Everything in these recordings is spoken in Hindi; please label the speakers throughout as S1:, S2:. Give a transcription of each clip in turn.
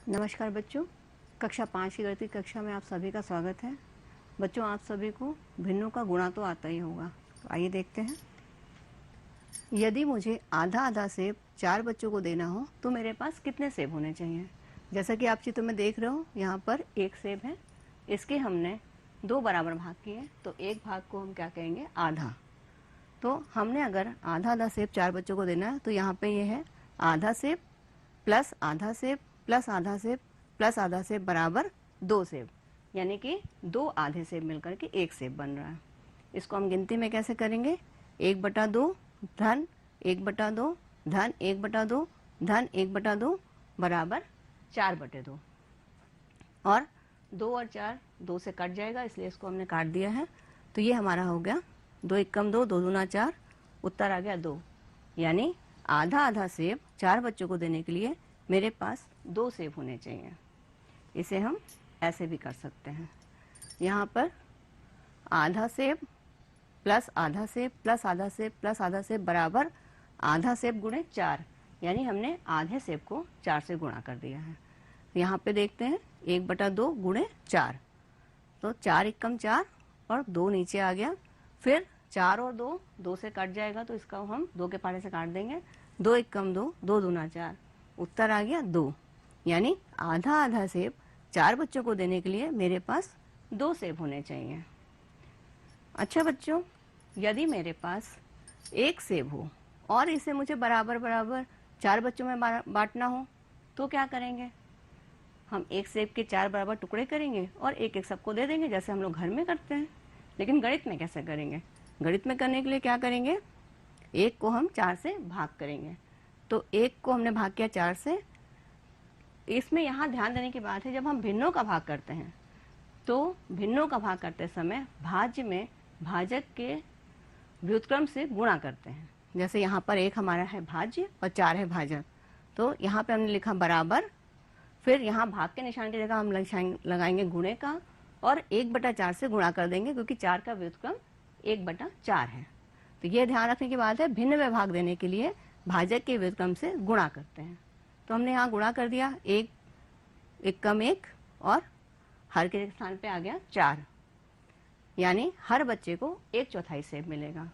S1: नमस्कार बच्चों, कक्षा 5 की गणित की कक्षा में आप सभी का स्वागत है। बच्चों, आप सभी को भिन्नों का गुणा तो आता ही होगा, तो आइए देखते हैं। यदि मुझे आधा आधा सेब 4 बच्चों को देना हो तो मेरे पास कितने सेब होने चाहिए। जैसा कि आप चित्र में देख रहे हो, यहाँ पर एक सेब है, इसके हमने 2 बराबर भाग किए, तो एक भाग को हम क्या कहेंगे, आधा। तो हमने अगर आधा आधा सेब 4 बच्चों को देना है तो यहाँ पे ये है आधा सेब प्लस आधा सेब प्लस आधा सेब प्लस आधा सेब बराबर 2 सेब, यानी कि 2 आधे सेब मिलकर के 1 सेब बन रहा है। इसको हम गिनती में कैसे करेंगे, 1/2 धन 1/2 धन 1/2 धन 1/2 बराबर 4/2। और 2 और 4 2 से कट जाएगा, इसलिए इसको हमने काट दिया है। तो ये हमारा हो गया 2 एकम 2, 2 दूना 4, उत्तर आ गया 2। यानी आधा आधा सेब 4 बच्चों को देने के लिए मेरे पास 2 सेब होने चाहिए। इसे हम ऐसे भी कर सकते हैं, यहाँ पर आधा सेब प्लस आधा सेब प्लस आधा सेब प्लस आधा सेब बराबर आधा सेब गुणे 4, यानी हमने आधे सेब को 4 से गुणा कर दिया है। यहाँ पे देखते हैं 1/2 गुणे 4, तो 4 एकम 4 और 2 नीचे आ गया। फिर 4 और 2 2 से कट जाएगा, तो इसका हम 2 के पारे से काट देंगे। 2 एकम 2, 2 दूना 4, उत्तर आ गया 2। यानी आधा आधा सेब 4 बच्चों को देने के लिए मेरे पास 2 सेब होने चाहिए। अच्छा बच्चों, यदि मेरे पास 1 सेब हो और इसे मुझे बराबर बराबर 4 बच्चों में बांटना हो तो क्या करेंगे, हम 1 सेब के 4 बराबर टुकड़े करेंगे और एक एक सबको दे देंगे, जैसे हम लोग घर में करते हैं। लेकिन गणित में कैसे करेंगे, गणित में करने के लिए क्या करेंगे, 1 को हम 4 से भाग करेंगे। तो 1 को हमने भाग किया 4 से। इसमें यहाँ ध्यान देने की बात है, जब हम भिन्नों का भाग करते हैं तो भिन्नों का भाग करते समय भाज्य में भाजक के व्युत्क्रम से गुणा करते हैं। जैसे यहाँ पर 1 हमारा है भाज्य और 4 है भाजक, तो यहाँ पे हमने लिखा बराबर, फिर यहाँ भाग के निशान की जगह हम लगाएंगे गुणे का और 1/4 से गुणा कर देंगे, क्योंकि 4 का व्युत्क्रम 1/4 है। तो ये ध्यान रखने की बात है, भिन्न में भाग देने के लिए भाजक के व्युत्क्रम से गुणा करते हैं। तो हमने यहाँ गुणा कर दिया, 1 एकम 1 और हर के स्थान पे आ गया 4, यानी हर बच्चे को 1/4 सेब मिलेगा।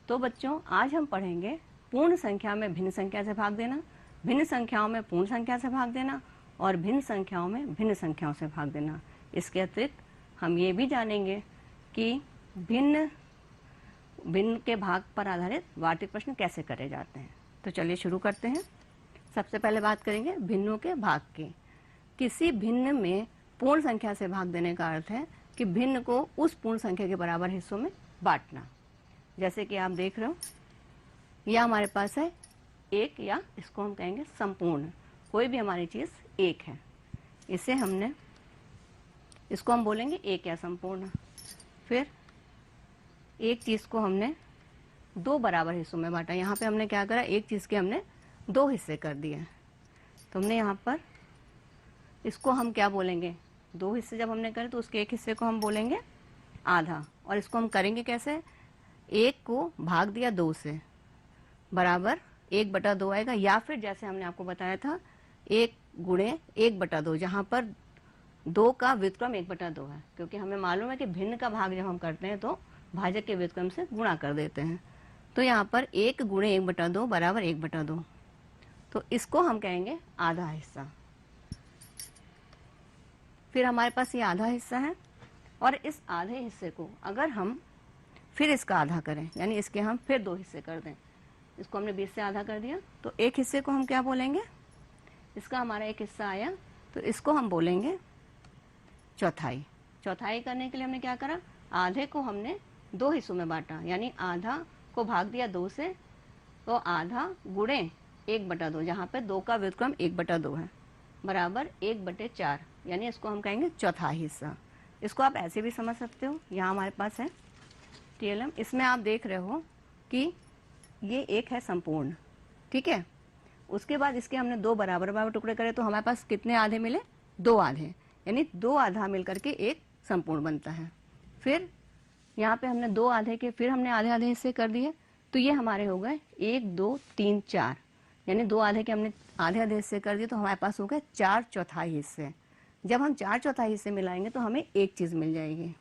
S1: तो बच्चों, आज हम पढ़ेंगे पूर्ण संख्या में भिन्न संख्या से भाग देना, भिन्न संख्याओं में पूर्ण संख्या से भाग देना और भिन्न संख्याओं में भिन्न संख्याओं से भाग देना। इसके अतिरिक्त हम ये भी जानेंगे कि भिन्न भिन्न के भाग पर आधारित वार्तिक प्रश्न कैसे करे जाते हैं। तो चलिए शुरू करते हैं। सबसे पहले बात करेंगे भिन्नों के भाग की। किसी भिन्न में पूर्ण संख्या से भाग देने का अर्थ है कि भिन्न को उस पूर्ण संख्या के बराबर हिस्सों में बांटना। जैसे कि आप देख रहे हो, यह हमारे पास है 1, या इसको हम कहेंगे संपूर्ण। कोई भी हमारी चीज़ 1 है, इसे हमने, इसको हम बोलेंगे 1 या संपूर्ण। फिर एक चीज़ को हमने 2 बराबर हिस्सों में बांटा। यहाँ पे हमने क्या करा, एक चीज़ के हमने 2 हिस्से कर दिए। तो हमने यहाँ पर इसको हम क्या बोलेंगे, 2 हिस्से जब हमने करे तो उसके एक हिस्से को हम बोलेंगे आधा। और इसको हम करेंगे कैसे, 1 को भाग दिया 2 से बराबर 1/2 आएगा, या फिर जैसे हमने आपको बताया था 1 गुणे 1/2, जहाँ पर 2 का व्युत्क्रम 1/2 है, क्योंकि हमें मालूम है कि भिन्न का भाग जब हम करते हैं तो भाजक के व्युत्क्रम से गुणा कर देते हैं। तो यहाँ पर 1 गुणे 1/2 बराबर 1/2, तो इसको हम कहेंगे आधा हिस्सा। फिर हमारे पास ये आधा हिस्सा है, और इस आधे हिस्से को अगर हम फिर इसका आधा करें, यानी इसके हम फिर 2 हिस्से कर दें, इसको हमने 20 से आधा कर दिया, तो एक हिस्से को हम क्या बोलेंगे, इसका हमारा एक हिस्सा आया, तो इसको हम बोलेंगे चौथाई। चौथाई करने के लिए हमने क्या करा, आधे को हमने 2 हिस्सों में बांटा, यानी आधा को भाग दिया 2 से, तो आधा गुणे 1/2, जहाँ पे 2 का व्युत्क्रम 1/2 है, बराबर 1/4, यानी इसको हम कहेंगे चौथाई हिस्सा। इसको आप ऐसे भी समझ सकते हो, यहाँ हमारे पास है TLM, इसमें आप देख रहे हो कि ये 1 है संपूर्ण, ठीक है। उसके बाद इसके हमने 2 बराबर बराबर टुकड़े करे, तो हमारे पास कितने आधे मिले, 2 आधे, यानी 2 आधा मिलकर के एक संपूर्ण बनता है। फिर यहाँ पे हमने 2 आधे के फिर हमने आधे आधे हिस्से कर दिए, तो ये हमारे हो गए 1 2 3 4, यानी 2 आधे के हमने आधे आधे हिस्से कर दिए तो हमारे पास हो गए 4/4 हिस्से। जब हम 4/4 हिस्से मिलाएंगे तो हमें एक चीज़ मिल जाएगी,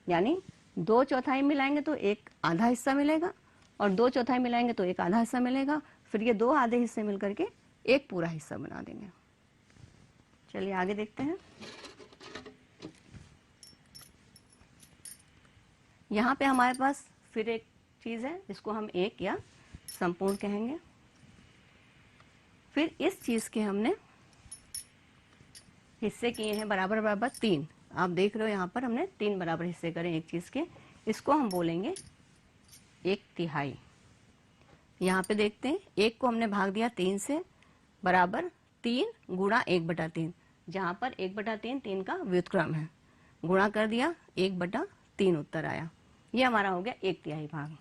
S1: यानी 2/4 मिलाएंगे तो एक आधा हिस्सा मिलेगा और 2/4 मिलाएंगे तो एक आधा हिस्सा मिलेगा। फिर ये 2 आधे हिस्से मिल करके एक पूरा हिस्सा बना देंगे। चलिए आगे देखते हैं। यहाँ पे हमारे पास फिर एक चीज़ है जिसको हम एक या संपूर्ण कहेंगे। फिर इस चीज़ के हमने हिस्से किए हैं बराबर बराबर 3। आप देख रहे हो यहाँ पर हमने 3 बराबर हिस्से करें एक चीज़ के, इसको हम बोलेंगे 1/3। यहाँ पे देखते हैं, एक को हमने भाग दिया 3 से, बराबर 3 गुणा 1/3, जहाँ पर 1/3 3 का व्युत्क्रम है, गुणा कर दिया 1/3 उत्तर आया। ये हमारा हो गया 1/3 भाग।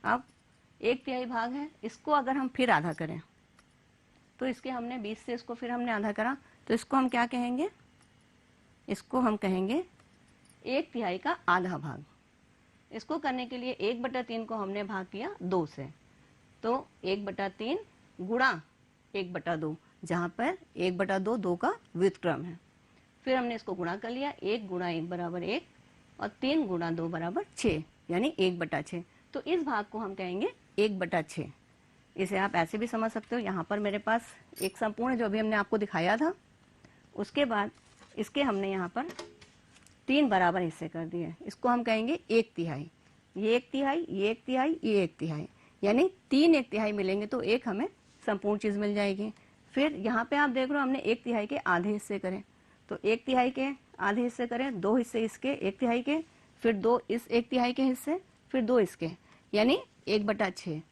S1: अब 1/3 भाग है, इसको अगर हम फिर आधा करें तो इसके हमने 20 से इसको फिर हमने आधा करा तो इसको हम क्या कहेंगे, इसको हम कहेंगे 1/3 का आधा भाग। इसको करने के लिए 1/3 को हमने भाग किया 2 से, तो 1/3 गुणा 1/2, जहाँ पर 1/2 2 का व्युत्क्रम है। फिर हमने इसको गुणा कर लिया, 1 गुणा 1 बराबर 1 और 3 गुणा 2 बराबर 6, यानी 1/6। तो इस भाग को हम कहेंगे 1/6। इसे आप ऐसे भी समझ सकते हो, यहाँ पर मेरे पास एक संपूर्ण जो अभी हमने आपको दिखाया था, उसके बाद इसके हमने यहाँ पर 3 बराबर हिस्से कर दिए, इसको हम कहेंगे 1/3। ये 1/3, ये 1/3, ये 1/3, यानी 3 1/3 मिलेंगे तो एक हमें संपूर्ण चीज़ मिल जाएगी। फिर यहाँ पे आप देख रहे हो हमने 1/3 के आधे हिस्से करें, तो 1/3 के आधे हिस्से करें, 2 हिस्से इसके 1/3 के, फिर 2 इस 1/3 के हिस्से, फिर 2 इसके, यानी 1/6।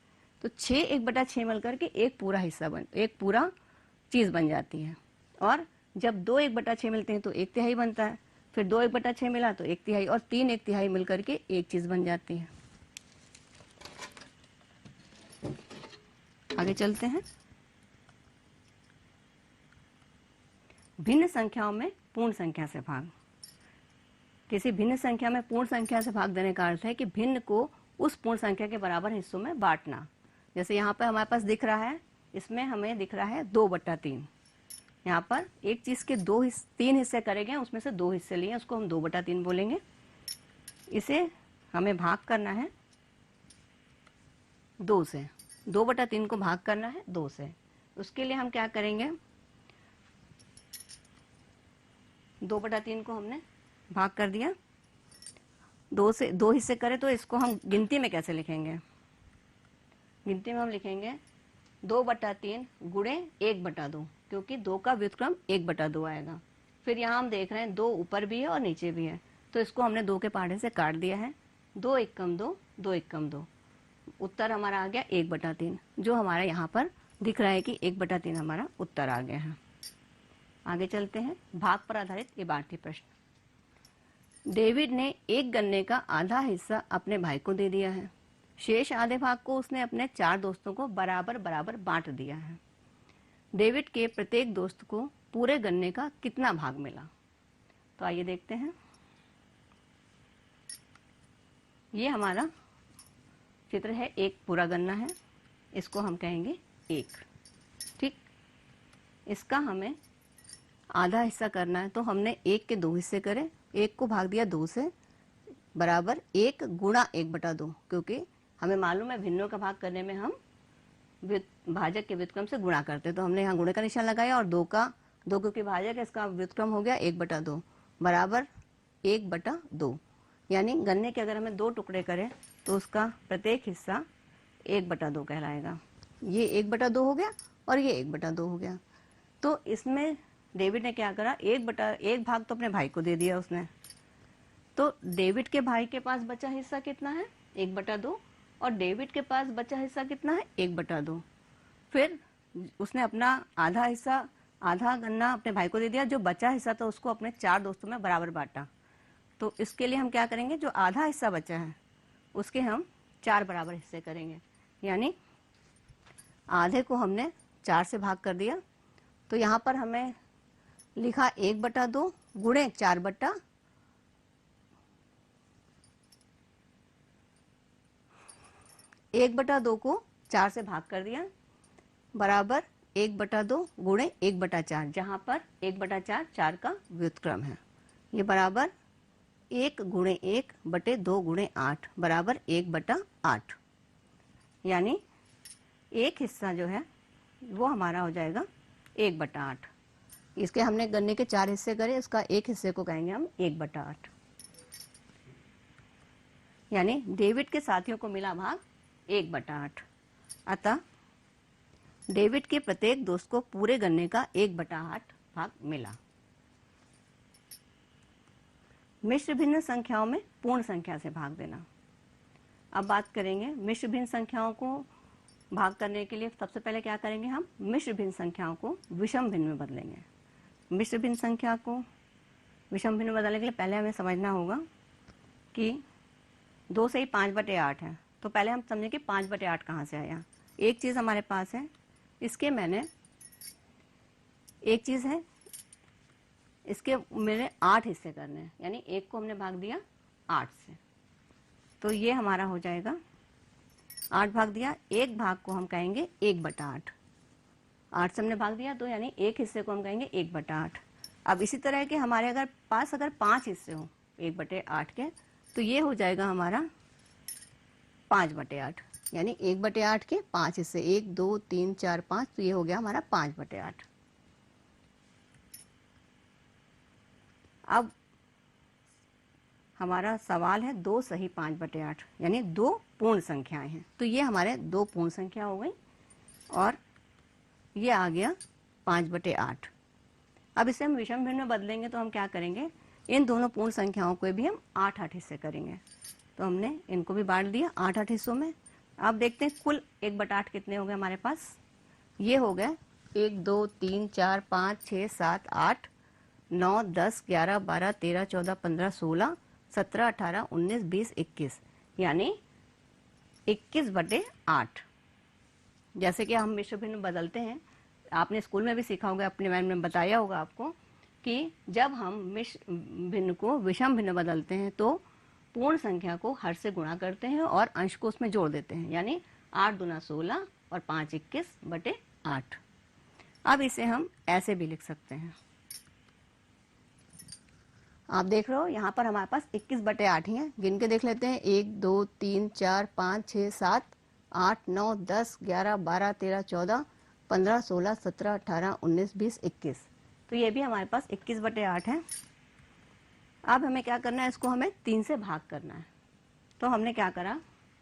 S1: तो 6 1/6 मिल करके एक पूरा हिस्सा एक पूरा चीज़ बन जाती है। और जब 2 1/6 मिलते हैं तो 1/3 बनता है, फिर 2 1/6 मिला तो 1/3 और 3 1/3 मिल करके एक चीज़ बन जाती है। आगे चलते हैं। भिन्न संख्याओं में पूर्ण संख्या से भाग। किसी भिन्न संख्या में पूर्ण संख्या से भाग देने का अर्थ है कि भिन्न को उस पूर्ण संख्या के बराबर हिस्सों में बांटना। जैसे यहाँ पर हमारे पास दिख रहा है, इसमें हमें दिख रहा है 2/3। यहाँ पर एक चीज़ के 3 हिस्से करे गए, उसमें से 2 हिस्से लिए, उसको हम 2/3 बोलेंगे। इसे हमें भाग करना है 2 से, 2/3 को भाग करना है 2 से। उसके लिए हम क्या करेंगे, 2/3 को हमने भाग कर दिया 2 से, 2 हिस्से करें तो इसको हम गिनती में कैसे लिखेंगे, गिनती में हम लिखेंगे 2/3 गुणे 1/2, क्योंकि 2 का व्युत्क्रम 1/2 आएगा। फिर यहाँ हम देख रहे हैं 2 ऊपर भी है और नीचे भी है, तो इसको हमने 2 के पहाड़े से काट दिया है, 2 एकम 2, 2 एकम 2, उत्तर हमारा आ गया 1/3, जो हमारा यहाँ पर दिख रहा है कि 1/3 हमारा उत्तर आ गया है। आगे चलते हैं। भाग पर आधारित इबारती प्रश्न। डेविड ने एक गन्ने का आधा हिस्सा अपने भाई को दे दिया है, शेष आधे भाग को उसने अपने 4 दोस्तों को बराबर बराबर बांट दिया है। डेविड के प्रत्येक दोस्त को पूरे गन्ने का कितना भाग मिला? तो आइए देखते हैं। ये हमारा चित्र है, एक पूरा गन्ना है, इसको हम कहेंगे 1। ठीक, इसका हमें आधा हिस्सा करना है, तो हमने 1 के 2 हिस्से करे, 1 को भाग दिया 2 से, बराबर 1 गुणा 1/2, क्योंकि हमें मालूम है भिन्नों का भाग करने में हम भाजक के व्युत्क्रम से गुणा करते हैं, तो हमने यहाँ गुणे का निशान लगाया और 2 क्योंकि भाजक है, इसका व्युत्क्रम हो गया 1/2 बराबर 1/2, यानी गन्ने के अगर हमें 2 टुकड़े करें तो उसका प्रत्येक हिस्सा 1/2 कहलाएगा। ये 1/2 हो गया और ये 1/2 हो गया। तो इसमें डेविड ने क्या करा, 1 भाग तो अपने भाई को दे दिया उसने, तो डेविड के भाई के पास बचा हिस्सा कितना है, 1/2, और डेविड के पास बचा हिस्सा कितना है, 1/2। फिर उसने अपना आधा हिस्सा, आधा गन्ना अपने भाई को दे दिया, जो बचा हिस्सा था उसको अपने 4 दोस्तों में बराबर बांटा। तो इसके लिए हम क्या करेंगे, जो आधा हिस्सा बचा है उसके हम 4 बराबर हिस्से करेंगे, यानी आधे को हमने 4 से भाग कर दिया, तो यहाँ पर हमें लिखा 1/2 गुणे 4/, 1/2 को 4 से भाग कर दिया, बराबर 1/2 गुणे 1/4, जहाँ पर 1/4 4 का व्युत्क्रम है। ये बराबर 1 गुणे 1 बटे 2 गुणे 8 बराबर 1/8। यानी एक हिस्सा जो है वो हमारा हो जाएगा 1/8। इसके हमने गन्ने के 4 हिस्से करे, उसका एक हिस्से को कहेंगे हम 1/8। यानी डेविड के साथियों को मिला भाग 1/8। अतः डेविड के प्रत्येक दोस्त को पूरे गन्ने का 1/8 भाग मिला। मिश्र भिन्न संख्याओं में पूर्ण संख्या से भाग देना। अब बात करेंगे मिश्र भिन्न संख्याओं को भाग करने के लिए सबसे पहले क्या करेंगे, हम मिश्र भिन्न संख्याओं को विषम भिन्न में बदलेंगे। मिश्र भिन्न संख्या को विषम भिन्न में बदलने के लिए पहले हमें समझना होगा कि 2 से ही 5/8 है, तो पहले हम समझें कि 5/8 कहाँ से आया। एक चीज़ हमारे पास है, इसके मैंने एक चीज़ है, इसके मेरे 8 हिस्से करने हैं, यानी एक को हमने भाग दिया 8 से, तो ये हमारा हो जाएगा 8 भाग दिया, एक भाग को हम कहेंगे 1/8। 8 से हमने भाग दिया तो यानी एक हिस्से को हम कहेंगे 1/8। अब इसी तरह के हमारे अगर 5 हिस्से हो 1/8 के, तो ये हो जाएगा हमारा 5/8। यानी 1/8 के 5 हिस्से, 1 2 3 4 5, तो ये हो गया हमारा 5/8। अब हमारा सवाल है 2 सही 5/8, यानी 2 पूर्ण संख्याएं हैं, तो ये हमारे 2 पूर्ण संख्या हो गई और ये आ गया 5/8। अब इसे हम विषम भिन्न में बदलेंगे तो हम क्या करेंगे, इन दोनों पूर्ण संख्याओं को भी हम 8-8 हिस्से करेंगे। तो हमने इनको भी बांट दिया 8-8 हिस्सों में। अब देखते हैं कुल 1/8 कितने हो गए हमारे पास। ये हो गए 1 2 3 4 5 6 7 8 9 10 11 12 13 14 15 16 17 18 19 20 21, यानी 21/8। जैसे कि हम मिश्र भिन्न बदलते हैं, आपने स्कूल में भी सीखा होगा, अपने मैम ने बताया होगा आपको कि जब हम मिश्र भिन्न को विषम भिन्न बदलते हैं तो पूर्ण संख्या को हर से गुणा करते हैं और अंश को उसमें जोड़ देते हैं, यानी 8 दूना 16 और 5 21/8। अब इसे हम ऐसे भी लिख सकते हैं, आप देख रहे हो यहाँ पर हमारे पास 21/8 ही है। गिन के देख लेते हैं, 1 2 3 4 5 6 7 8 9 10 11 12 13 14 15 16 17 18 19 20 21, तो ये भी हमारे पास 21/8 है। अब हमें क्या करना है, इसको हमें 3 से भाग करना है। तो हमने क्या करा,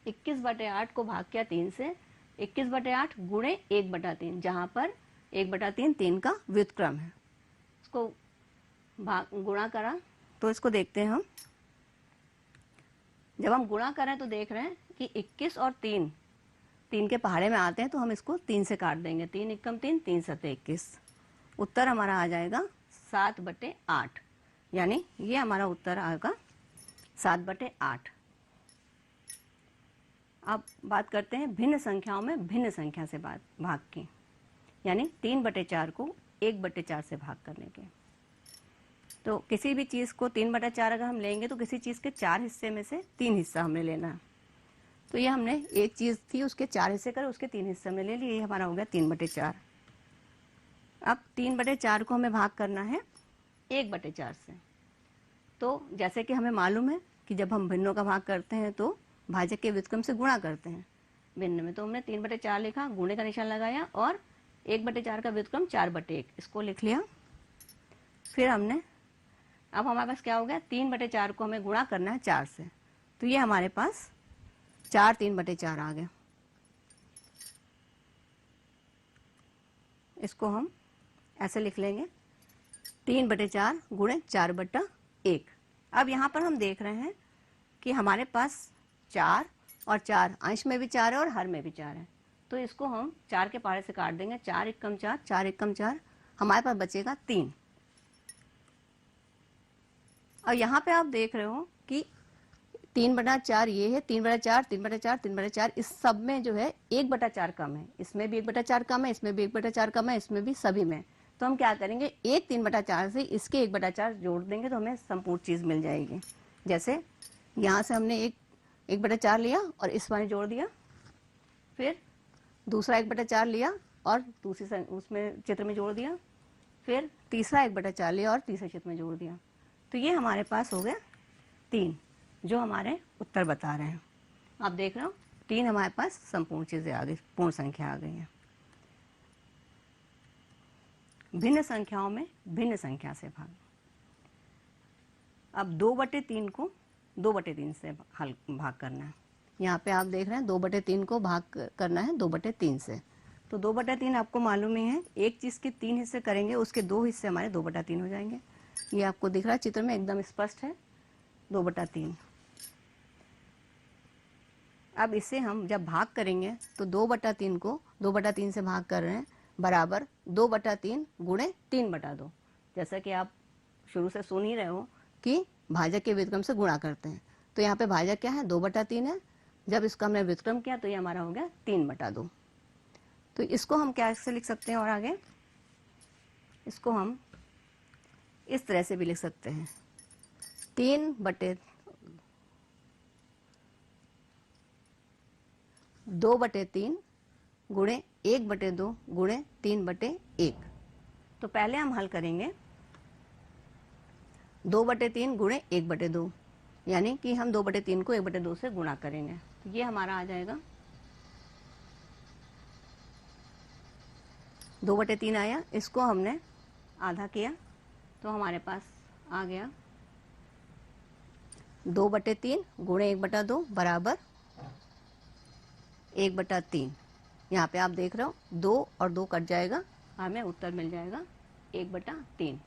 S1: 21/8 को भाग किया 3 से, 21/8 गुणे 1/3, जहाँ पर 1/3 3 का व्युत्क्रम है, इसको भाग गुणा करा। तो इसको देखते हैं हम, जब हम गुणा करें तो देख रहे हैं कि 21 और 3 के पहाड़े में आते हैं, तो हम इसको 3 से काट देंगे, 3 एकम 3 3 सते 21। उत्तर हमारा आ जाएगा 7/8, यानी ये हमारा उत्तर आएगा 7/8। अब बात करते हैं भिन्न संख्याओं में भिन्न संख्या से भाग की, यानी 3/4 को 1/4 से भाग करने के। तो किसी भी चीज़ को 3/4 अगर हम लेंगे तो किसी चीज़ के 4 हिस्से में से 3 हिस्सा हमने लेना है। तो ये हमने एक चीज़ थी उसके 4 हिस्से करे, उसके 3 हिस्से में ले लिए, ये हमारा हो गया 3/4। अब 3/4 को हमें भाग करना है 1/4 से। तो जैसे कि हमें मालूम है कि जब हम भिन्नों का भाग करते हैं तो भाजक के व्युत्क्रम से गुणा करते हैं भिन्न में, तो हमने 3/4 लिखा, गुणे का निशान लगाया और 1/4 का व्युत्क्रम 4/1, इसको लिख लिया। फिर हमने, अब हमारे पास क्या हो गया, 3/4 को हमें गुणा करना है 4 से, तो ये हमारे पास 4 3/4 आ गया। इसको हम ऐसे लिख लेंगे, 3/4 गुणे 4/1। अब यहाँ पर हम देख रहे हैं कि हमारे पास 4 और 4 अंश में भी 4 है और हर में भी 4 है, तो इसको हम 4 के पहाड़े से काट देंगे, 4 एकम 4 4 एकम 4, हमारे पास बचेगा 3। और यहाँ पे आप देख रहे हो कि 3/4 ये है, 3/4 3/4 3/4, इस सब में जो है 1/4 कम है, इसमें भी 1/4 कम है, इसमें भी 1/4 कम है, इसमें भी, सभी में। तो हम क्या करेंगे, एक 3/4 से इसके 1/4 जोड़ देंगे तो हमें संपूर्ण चीज़ मिल जाएगी। जैसे यहाँ से हमने 1/4 लिया और इस वाले जोड़ दिया, फिर दूसरा 1/4 लिया और उसमें चित्र में जोड़ दिया, फिर तीसरा 1/4 लिया और तीसरे चित्र में जोड़ दिया। तो ये हमारे पास हो गया 3, जो हमारे उत्तर बता रहे हैं। आप देख रहे हो 3 हमारे पास संपूर्ण चीज़ें आ गई, पूर्ण संख्या आ गई हैं। भिन्न संख्याओं में भिन्न संख्या से भाग। अब 2/3 को 2/3 से भाग करना है। यहाँ पे आप देख रहे हैं 2/3 को भाग करना है 2/3 से। तो 2/3 आपको मालूम ही है, एक चीज़ के 3 हिस्से करेंगे, उसके 2 हिस्से हमारे 2/3 हो जाएंगे। ये आपको दिख रहा है चित्र में, एकदम स्पष्ट है 2/3। अब इसे हम जब भाग करेंगे तो 2/3 को 2/3 से भाग कर रहे हैं, बराबर 2/3 गुणे 3/2। जैसा कि आप शुरू से सुन ही रहे हो कि भाजक के व्युत्क्रम से गुणा करते हैं। तो यहाँ पे भाजक क्या है, 2/3 है। जब इसका हमने व्युत्क्रम किया तो ये हमारा हो गया 3/2। तो इसको हम कैसे लिख सकते हैं, और आगे इसको हम इस तरह से भी लिख सकते हैं, 2/3 गुणे 1/2 गुणे 3/1। तो पहले हम हल करेंगे 2/3 गुणे 1/2, यानी कि हम 2/3 को 1/2 से गुणा करेंगे। तो ये हमारा आ जाएगा 2/3 आया, इसको हमने आधा किया तो हमारे पास आ गया 2/3 गुणे 1/2 बराबर 1/3। यहाँ पे आप देख रहे हो 2 और 2 कट जाएगा, हमें उत्तर मिल जाएगा 1/3।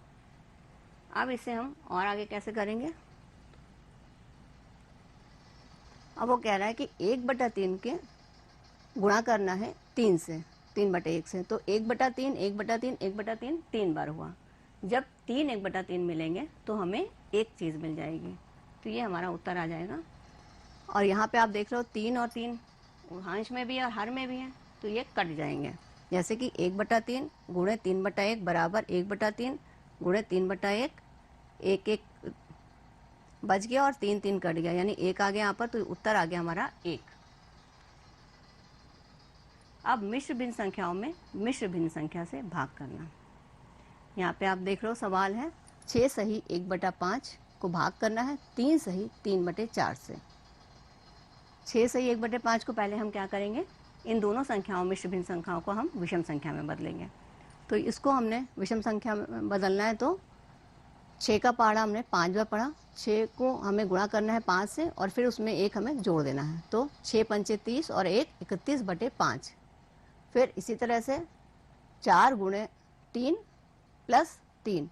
S1: अब इसे हम और आगे कैसे करेंगे। अब वो कह रहा है कि 1/3 के गुणा करना है 3 से, 3/1 से। तो 1/3 1/3 1/3 3 बार हुआ। जब 3 1/3 मिलेंगे तो हमें एक चीज़ मिल जाएगी। तो ये हमारा उत्तर आ जाएगा। और यहाँ पे आप देख रहे हो 3 और 3 अंश में भी है और हर में भी है, तो ये कट जाएंगे। जैसे कि 1/3 गुणे 3/1 बराबर 1/3 गुणे 3/1, 1 बच गया और 3 3 कट गया, यानी 1 आ गया यहाँ पर, तो उत्तर आ गया हमारा 1। अब मिश्र भिन्न संख्याओं में मिश्र भिन्न संख्या से भाग करना। यहाँ पे आप देख रहे हो सवाल है 6 सही 1/5 को भाग करना है 3 सही 3/4 से। 6 सही 1/5 को पहले हम क्या करेंगे, इन दोनों संख्याओं मिश्र भिन्न संख्याओं को हम विषम संख्या में बदलेंगे। तो इसको हमने विषम संख्या में बदलना है, तो 6 का पहाड़ा हमने 5 बार पढ़ा, 6 को हमें गुणा करना है 5 से और फिर उसमें 1 हमें जोड़ देना है। तो 6 पंचे 30 और 1 31/5। फिर इसी तरह से 4 गुणे 3 प्लस 3,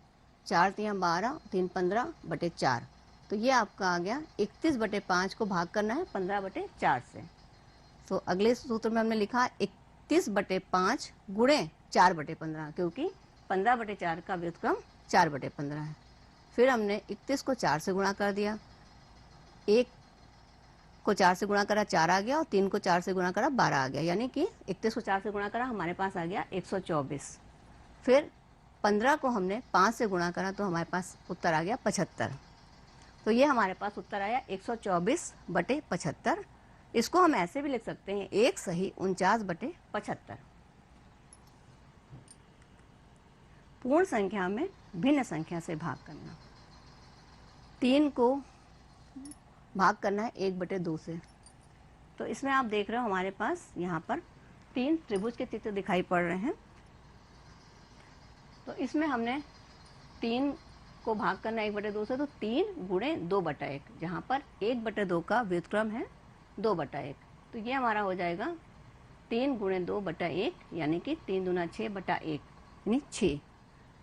S1: 4 3 12 3 15/4। तो ये आपका आ गया 31/5 को भाग करना है 15/4 से। तो अगले सूत्र में हमने लिखा 31/5 गुणे 4/15, क्योंकि 15/4 का व्युत्क्रम 4/15 है। फिर हमने 31 को 4 से गुणा कर दिया, 1 को 4 से गुणा करा 4 आ गया और 3 को 4 से गुणा करा 12 आ गया, यानी कि 31 को 4 से गुणा करा हमारे पास आ गया 124। फिर 15 को हमने 5 से गुणा करा तो हमारे पास उत्तर आ गया 75। तो ये हमारे पास उत्तर आया 124/75। इसको हम ऐसे भी लिख सकते हैं 1 सही 49/75। पूर्ण संख्या में भिन्न संख्या से भाग करना। 3 को भाग करना है 1/2 से। तो इसमें आप देख रहे हो हमारे पास यहाँ पर 3 त्रिभुज के चित्र दिखाई पड़ रहे हैं। तो इसमें हमने 3 को भाग करना 1/2 से, तो 3 गुणे 2/1, जहाँ पर 1/2 का व्युत्क्रम है 2/1। तो ये हमारा हो जाएगा 3 गुणे 2/1, यानी कि 3 दूना 6/1, यानी 6।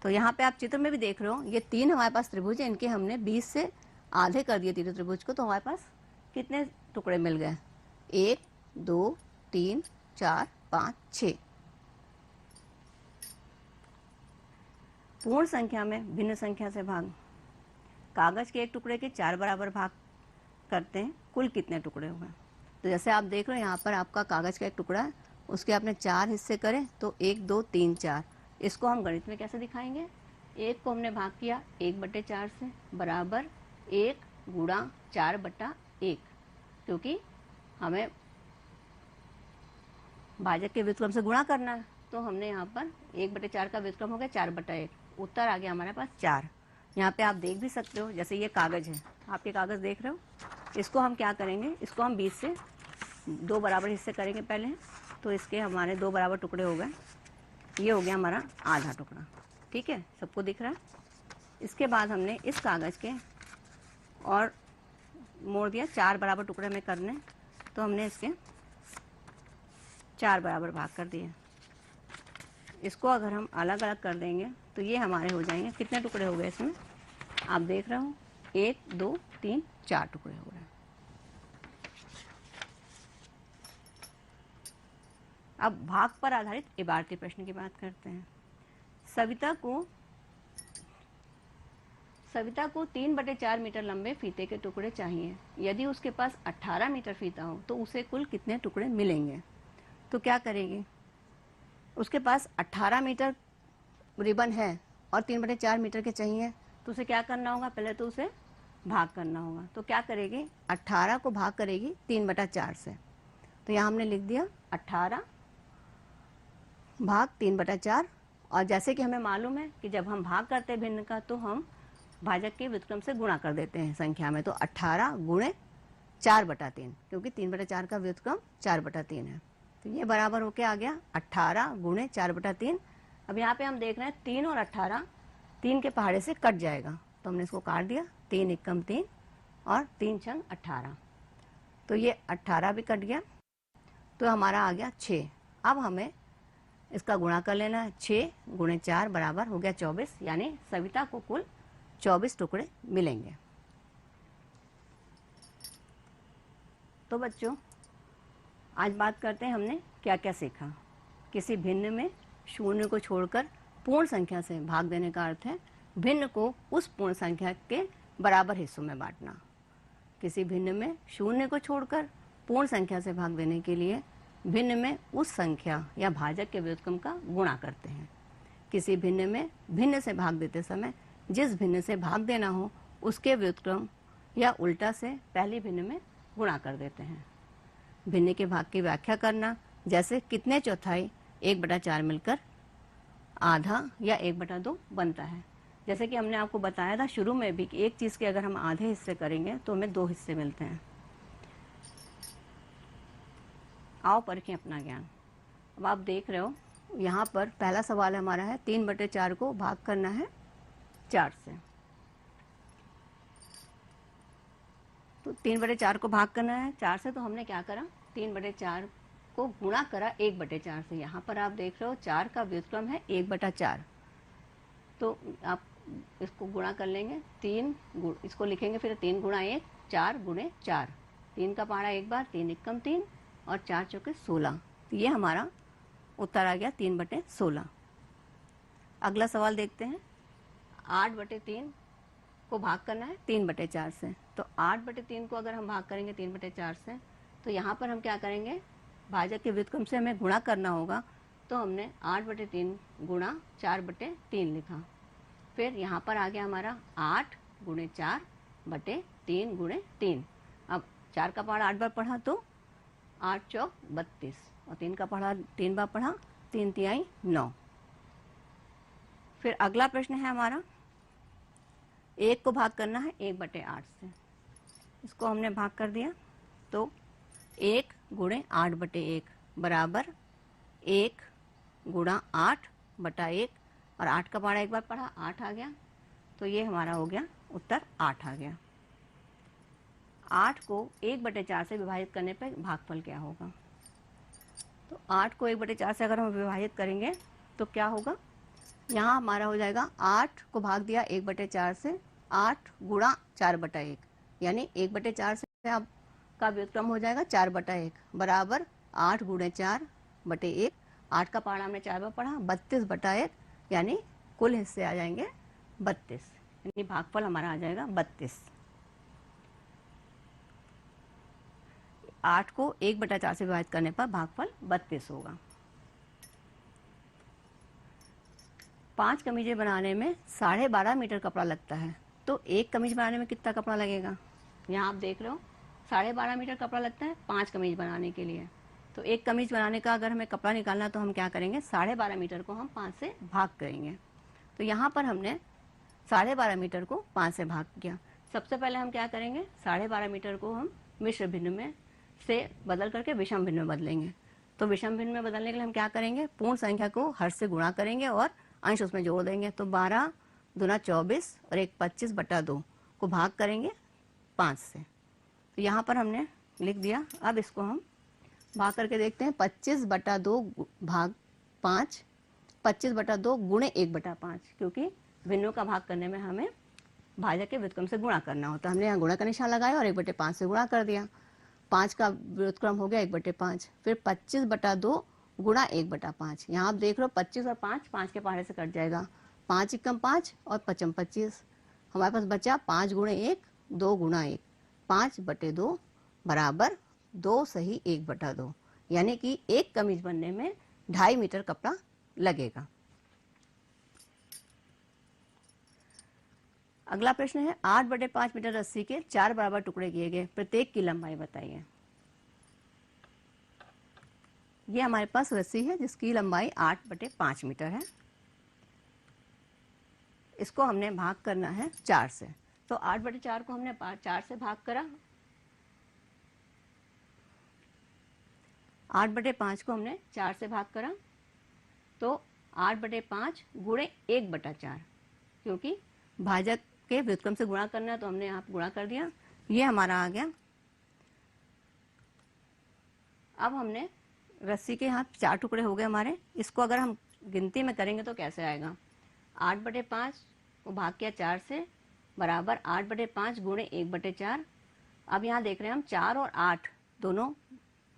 S1: तो यहाँ पे आप चित्र में भी देख रहे हो ये 3 हमारे पास त्रिभुज है, इनके हमने 20 से आधे कर दिए तीनों त्रिभुज को। तो हमारे पास कितने टुकड़े मिल गए, 1 2 3 4 5 6। पूर्ण संख्या में भिन्न संख्या से भाग। कागज के एक टुकड़े के 4 बराबर भाग करते हैं, कुल कितने टुकड़े हो गए। तो जैसे आप देख रहे हो यहाँ पर आपका कागज का एक टुकड़ा है, उसके आपने 4 हिस्से करें तो 1 2 3 4। इसको हम गणित में कैसे दिखाएंगे, 1 को हमने भाग किया 1/4 से, बराबर 1 गुणा 4/1, क्योंकि हमें भाजक के व्युत्क्रम से गुणा करना है। तो हमने यहाँ पर 1/4 का व्युत्क्रम हो गया 4/1, उत्तर आ गया हमारे पास 4। यहाँ पे आप देख भी सकते हो, जैसे ये कागज़ है, आपके कागज़ देख रहे हो, इसको हम क्या करेंगे, इसको हम 20 से 2 बराबर हिस्से करेंगे पहले। तो इसके हमारे 2 बराबर टुकड़े हो गए, ये हो गया हमारा आधा टुकड़ा। ठीक है, सबको दिख रहा है। इसके बाद हमने इस कागज़ के और मोड़ दिया, 4 बराबर टुकड़े में करने, तो हमने इसके 4 बराबर भाग कर दिए। इसको अगर हम अलग अलग कर देंगे तो ये हमारे हो जाएंगे, कितने टुकड़े हो गए इसमें, आप देख रहे हो, 1 2 3 4 टुकड़े हो गए। अब भाग पर आधारित इबारती प्रश्न की बात करते हैं। सविता को 3/4 मीटर लंबे फीते के टुकड़े चाहिए। यदि उसके पास 18 मीटर फीता हो तो उसे कुल कितने टुकड़े मिलेंगे। तो क्या करेगी, उसके पास 18 मीटर रिबन है और 3/4 मीटर के चाहिए, तो उसे क्या करना होगा, पहले तो उसे भाग करना होगा। तो क्या करेगी, 18 को भाग करेगी 3/4 से। तो यहाँ हमने लिख दिया 18 भाग 3/4। और जैसे कि हमें मालूम है कि जब हम भाग करते हैं भिन्न का, तो हम भाजक के व्युत्क्रम से गुणा कर देते हैं संख्या में। तो 18 गुणे 4/3, क्योंकि 3/4 का व्युत्क्रम 4/3 है। तो ये बराबर होके आ गया 18 गुणे 4/3। अब यहाँ पे हम देख रहे हैं 3 और 18 3 के पहाड़े से कट जाएगा, तो हमने इसको काट दिया, 3 एकम 3 और 3 छंग 18। तो ये 18 भी कट गया, तो हमारा आ गया 6। अब हमें इसका गुणा कर लेना है, 6 गुणे 4 बराबर हो गया 24, यानी सविता को कुल 24 टुकड़े मिलेंगे। तो बच्चों, आज बात करते हैं हमने क्या क्या सीखा। किसी भिन्न में शून्य को छोड़कर पूर्ण संख्या से भाग देने का अर्थ है भिन्न को उस पूर्ण संख्या के बराबर हिस्सों में बांटना। किसी भिन्न में शून्य को छोड़कर पूर्ण संख्या से भाग देने के लिए भिन्न में उस संख्या या भाजक के व्युत्क्रम का गुणा करते हैं। किसी भिन्न में भिन्न से भाग देते समय जिस भिन्न से भाग देना हो उसके व्युत्क्रम या उल्टा से पहली भिन्न में गुणा कर देते हैं। भिन्न के भाग की व्याख्या करना, जैसे कितने चौथाई 1/4 मिलकर आधा या 1/2 बनता है। जैसे कि हमने आपको बताया था शुरू में भी कि एक चीज़ के अगर हम आधे हिस्से करेंगे तो हमें 2 हिस्से मिलते हैं। आओ परखें अपना ज्ञान। अब आप देख रहे हो यहाँ पर पहला सवाल हमारा है 3/4 को भाग करना है 4 से। तो 3/4 को भाग करना है 4 से, तो हमने क्या करा, 3/4 को गुणा करा 1/4 से। यहाँ पर आप देख रहे हो 4 का व्युत्क्रम है 1/4, तो आप इसको गुणा कर लेंगे, 3 इसको लिखेंगे फिर 3 गुणा 1, 4 गुणे 4, 3 का पहाड़ा एक बार, 3 एकम 3 और 4 चौके 16। तो ये हमारा उत्तर आ गया 3/16। अगला सवाल देखते हैं, 8/3 को भाग करना है 3/4 से। तो 8/3 को अगर हम भाग करेंगे 3/4 से, तो यहाँ पर हम क्या करेंगे, भाजक के व्युत्क्रम से हमें गुणा करना होगा। तो हमने 8/3 गुणा 4/3 लिखा। फिर यहाँ पर आ गया हमारा 8 गुणे 4/3 गुणे 3। अब 4 का पहाड़ा 8 बार पढ़ा तो 8 चौक 32 और 3 का पढ़ा 3 बार पढ़ा, 3 तिहाई 9। फिर अगला प्रश्न है हमारा, 1 को भाग करना है 1/8 से। इसको हमने भाग कर दिया, तो 1 गुणे 8/1 बराबर 1 गुणा 8/1 और 8 का पहाड़ा एक बार पढ़ा, 8 आ गया। तो ये हमारा हो गया उत्तर 8 आ गया। 8 को 1/4 से विभाजित करने पर भागफल क्या होगा। तो 8 को 1/4 से अगर हम विभाजित करेंगे तो क्या होगा, यहाँ हमारा हो जाएगा 8 को भाग दिया 1/4 से, 8 गुणा 4/1, यानी 1/4 से आपका व्युत्क्रम हो जाएगा 4/1 बराबर 8 गुणे 4/1। 8 का पहाड़ा हमने 4 बार पढ़ा, 32/1, यानी कुल हिस्से आ जाएंगे 32, यानी भागफल हमारा आ जाएगा 32। 8 को 1/4 से विभाजित करने पर भागफल 32 होगा। 5 कमीजें बनाने में 12.5 मीटर कपड़ा लगता है, तो एक कमीज बनाने में कितना कपड़ा लगेगा। यहाँ आप देख रहे हो 12.5 मीटर कपड़ा लगता है 5 कमीज बनाने के लिए। तो एक कमीज बनाने का अगर हमें कपड़ा निकालना तो हम क्या करेंगे, 12.5 मीटर को हम 5 से भाग करेंगे। तो यहाँ पर हमने 12.5 मीटर को 5 से भाग किया। सबसे पहले हम क्या करेंगे, 12.5 मीटर को हम मिश्र भिन्न में से बदल करके विषम भिन्न में बदलेंगे। तो विषम भिन्न में बदलने के लिए हम क्या करेंगे, पूर्ण संख्या को हर से गुणा करेंगे और अंश उसमें जोड़ देंगे। तो 12 दूना 24 और एक 25/2 को भाग करेंगे 5 से। तो यहाँ पर हमने लिख दिया। अब इसको हम भाग करके देखते हैं। 25/2 भाग 5, 25/2 गुणे 1/5, क्योंकि भिन्नों का भाग करने में हमें भाजक के व्युत्क्रम से गुणा करना होता है। हमने यहाँ गुणा का निशान लगाया और 1/5 से गुणा कर दिया। 5 का व्युत्क्रम हो गया 1/5। फिर 25/2 गुणा 1/5। यहाँ आप देख रहे हो 25 और 5 के पहाड़े से कट जाएगा। 5 एकम 5 और 5 25। हमारे पास बचा 5 गुणे 1, 2 गुणा 1, 5/2 बराबर 2 सही 1/2, यानी कि एक कमीज बनने में 2.5 मीटर कपड़ा लगेगा। अगला प्रश्न है, 8/5 मीटर रस्सी के 4 बराबर टुकड़े किए गए, प्रत्येक की लंबाई बताइए। ये हमारे पास रस्सी है जिसकी लंबाई 8/5 मीटर है। इसको हमने भाग करना है 4 से। तो 8/4 को हमने 4 से भाग करा, 8/5 को हमने 4 से भाग करा, तो 8/5 गुणे 1/4, क्योंकि भाजक के व्युत्क्रम से गुणा करना है तो हमने यहाँ गुणा कर दिया। ये हमारा आ गया। अब हमने रस्सी के यहाँ 4 टुकड़े हो गए हमारे। इसको अगर हम गिनती में करेंगे तो कैसे आएगा, 8/5 को भाग किया 4 से बराबर 8/5 गुणे 1/4। अब यहाँ देख रहे हैं हम 4 और 8 दोनों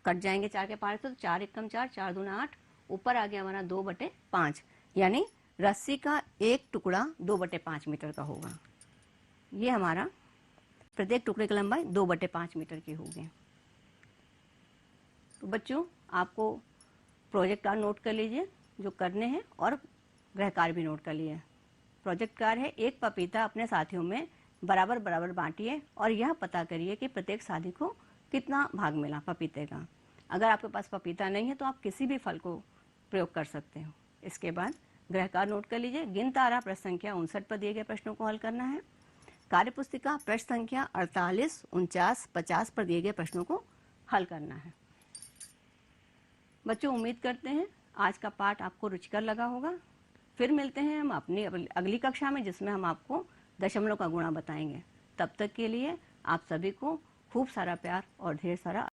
S1: कट जाएंगे 4 के पहाड़े से, तो 4 एकम 4, 4 दूना 8, ऊपर आ गया हमारा 2/5, यानी रस्सी का एक टुकड़ा 2/5 मीटर का होगा। ये हमारा प्रत्येक टुकड़े की लंबाई 2/5 मीटर की होगी। तो बच्चों, आपको प्रोजेक्ट कार्ड नोट कर लीजिए जो करने हैं, और गृह कार्य भी नोट कर लिए। प्रोजेक्ट कार्य है, एक पपीता अपने साथियों में बराबर बराबर बांटिए और यह पता करिए कि प्रत्येक साथी को कितना भाग मिला पपीते का। अगर आपके पास पपीता नहीं है तो आप किसी भी फल को प्रयोग कर सकते हो। इसके बाद गृह कार्य नोट कर लीजिए। गिन तारा प्रश्न संख्या 59 पर दिए गए प्रश्नों को हल करना है। कार्यपुस्तिका प्रश्न संख्या 48, 49, 50 पर दिए गए प्रश्नों को हल करना है। बच्चों, उम्मीद करते हैं आज का पाठ आपको रुचिकर लगा होगा। फिर मिलते हैं हम अपनी अगली कक्षा में, जिसमें हम आपको दशमलव का गुणा बताएंगे। तब तक के लिए आप सभी को खूब सारा प्यार और ढेर सारा